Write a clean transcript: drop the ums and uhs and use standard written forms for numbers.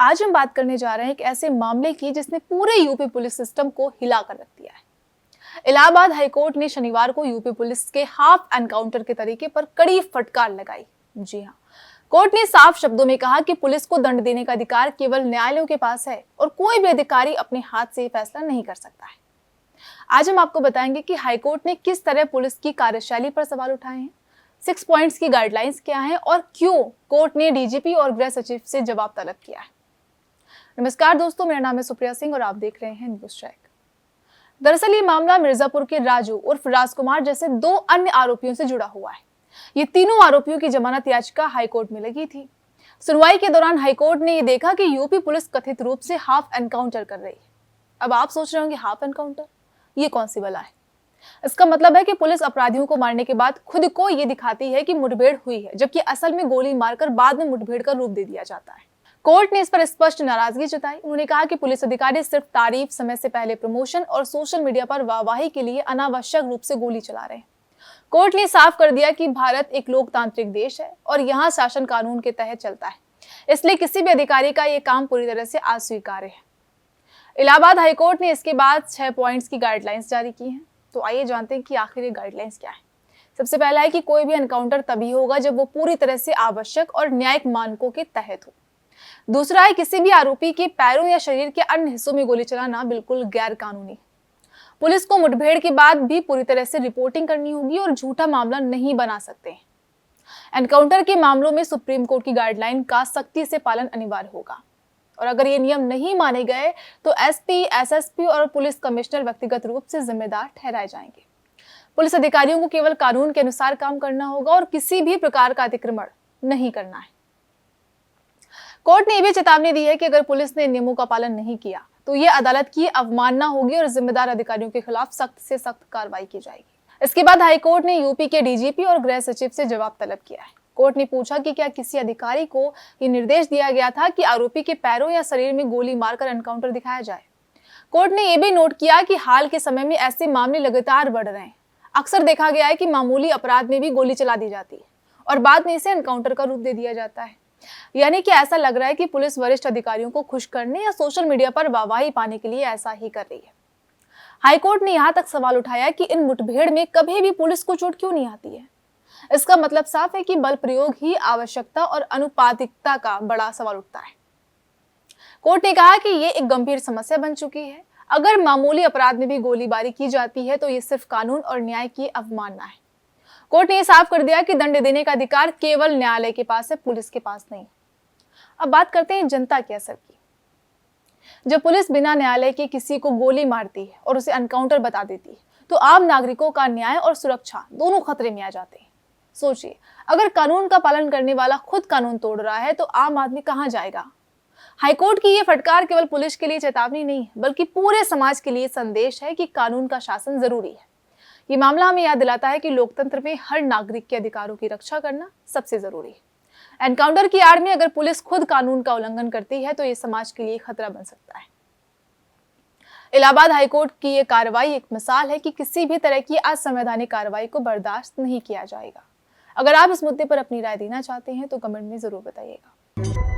आज हम बात करने जा रहे हैं एक ऐसे मामले की जिसने पूरे यूपी पुलिस सिस्टम को हिला कर रख दिया है। इलाहाबाद हाईकोर्ट ने शनिवार को यूपी पुलिस के हाफ एनकाउंटर के तरीके पर कड़ी फटकार लगाई। जी हाँ, कोर्ट ने साफ शब्दों में कहा कि पुलिस को दंड देने का अधिकार केवल न्यायालयों के पास है और कोई भी अधिकारी अपने हाथ से फैसला नहीं कर सकता है। आज हम आपको बताएंगे कि हाईकोर्ट ने किस तरह पुलिस की कार्यशैली पर सवाल उठाए हैं, 6 पॉइंट्स की गाइडलाइंस क्या हैं और क्यों कोर्ट ने डीजीपी और गृह सचिव से जवाब तलब किया है। नमस्कार दोस्तों, मेरा नाम है सुप्रिया सिंह और आप देख रहे हैं न्यूज़ चेक। दरअसल ये मामला मिर्जापुर के राजू उर्फ राजकुमार जैसे 2 अन्य आरोपियों से जुड़ा हुआ है। ये तीनों आरोपियों की जमानत याचिका हाईकोर्ट में लगी थी। सुनवाई के दौरान हाईकोर्ट ने ये देखा कि यूपी पुलिस कथित रूप से हाफ एनकाउंटर कर रही है। अब आप सोच रहे होंगे, हाफ एनकाउंटर ये कौन सी बला है? इसका मतलब है कि पुलिस अपराधियों को मारने के बाद खुद को ये दिखाती है कि मुठभेड़ हुई है, जबकि असल में गोली मारकर बाद में मुठभेड़ का रूप दे दिया जाता है। कोर्ट ने इस पर स्पष्ट नाराजगी जताई। उन्होंने कहा कि पुलिस अधिकारी सिर्फ तारीफ, समय से पहले प्रमोशन और सोशल मीडिया पर वाहवाही के लिए अनावश्यक रूप से गोली चला रहे हैं। कोर्ट ने साफ कर दिया कि भारत एक लोकतांत्रिक देश है और यहाँ शासन कानून के तहत चलता है, इसलिए किसी भी अधिकारी का ये काम पूरी तरह से अस्वीकार्य है। इलाहाबाद हाईकोर्ट ने इसके बाद 6 पॉइंट्स की गाइडलाइंस जारी की हैं। तो आइए जानते हैं कि आखिर ये गाइडलाइंस क्या है। सबसे पहला है कि कोई भी एनकाउंटर तभी होगा जब वो पूरी तरह से आवश्यक और न्यायिक मानकों के तहत हो। दूसरा है, किसी भी आरोपी के पैरों या शरीर के अन्य हिस्सों में गोली चलाना बिल्कुल गैर कानूनी। पुलिस को मुठभेड़ के बाद भी पूरी तरह से रिपोर्टिंग करनी होगी और झूठा मामला नहीं बना सकते। एनकाउंटर के मामलों में सुप्रीम कोर्ट की गाइडलाइन का सख्ती से पालन अनिवार्य होगा और अगर ये नियम नहीं माने गए तो एसपी, एसएसपी और पुलिस कमिश्नर व्यक्तिगत रूप से जिम्मेदार ठहराए जाएंगे। पुलिस अधिकारियों को केवल कानून के अनुसार काम करना होगा और किसी भी प्रकार का अतिक्रमण नहीं करना है। कोर्ट ने यह भी चेतावनी दी है कि अगर पुलिस ने नियमों का पालन नहीं किया तो यह अदालत की अवमानना होगी और जिम्मेदार अधिकारियों के खिलाफ सख्त से सख्त कार्रवाई की जाएगी। इसके बाद हाईकोर्ट ने यूपी के डीजीपी और गृह सचिव से जवाब तलब किया है। कोर्ट ने पूछा कि क्या किसी अधिकारी को यह निर्देश दिया गया था कि आरोपी के पैरों या शरीर में गोली मारकर एनकाउंटर दिखाया जाए। कोर्ट ने यह भी नोट किया कि हाल के समय में ऐसे मामले लगातार बढ़ रहे हैं। अक्सर देखा गया है कि मामूली अपराध में भी गोली चला दी जाती है और बाद में इसे एनकाउंटर का रूप दे दिया जाता है। यानी कि ऐसा लग रहा है कि पुलिस वरिष्ठ अधिकारियों को खुश करने या सोशल मीडिया पर वाहवाही पाने के लिए ऐसा ही कर रही है। हाईकोर्ट ने यहाँ तक सवाल उठाया कि इन मुठभेड़ में कभी भी पुलिस को चोट क्यों नहीं आती है। इसका मतलब साफ है कि बल प्रयोग ही आवश्यकता और अनुपातिकता का बड़ा सवाल उठता है। कोर्ट ने कहा कि ये एक गंभीर समस्या बन चुकी है। अगर मामूली अपराध में भी गोलीबारी की जाती है तो ये सिर्फ कानून और न्याय की अवमानना है। कोर्ट ने साफ कर दिया कि दंड देने का अधिकार केवल न्यायालय के पास है, पुलिस के पास नहीं। अब बात करते हैं जनता के असर की। जब पुलिस बिना न्यायालय के किसी को गोली मारती है और उसे एनकाउंटर बता देती है तो आम नागरिकों का न्याय और सुरक्षा दोनों खतरे में आ जाते हैं। सोचिए, अगर कानून का पालन करने वाला खुद कानून तोड़ रहा है तो आम आदमी कहां जाएगा। हाईकोर्ट की यह फटकार केवल पुलिस के लिए चेतावनी नहीं है, बल्कि पूरे समाज के लिए संदेश है कि कानून का शासन जरूरी है। ये मामला हमें याद दिलाता है कि लोकतंत्र में हर नागरिक के अधिकारों की रक्षा करना सबसे जरूरी है। एनकाउंटर की आड़ में अगर पुलिस खुद कानून का उल्लंघन करती है तो ये समाज के लिए खतरा बन सकता है। इलाहाबाद हाईकोर्ट की ये कार्रवाई एक मिसाल है कि किसी भी तरह की असंवैधानिक कार्रवाई को बर्दाश्त नहीं किया जाएगा। अगर आप इस मुद्दे पर अपनी राय देना चाहते हैं तो कमेंट में जरूर बताइएगा।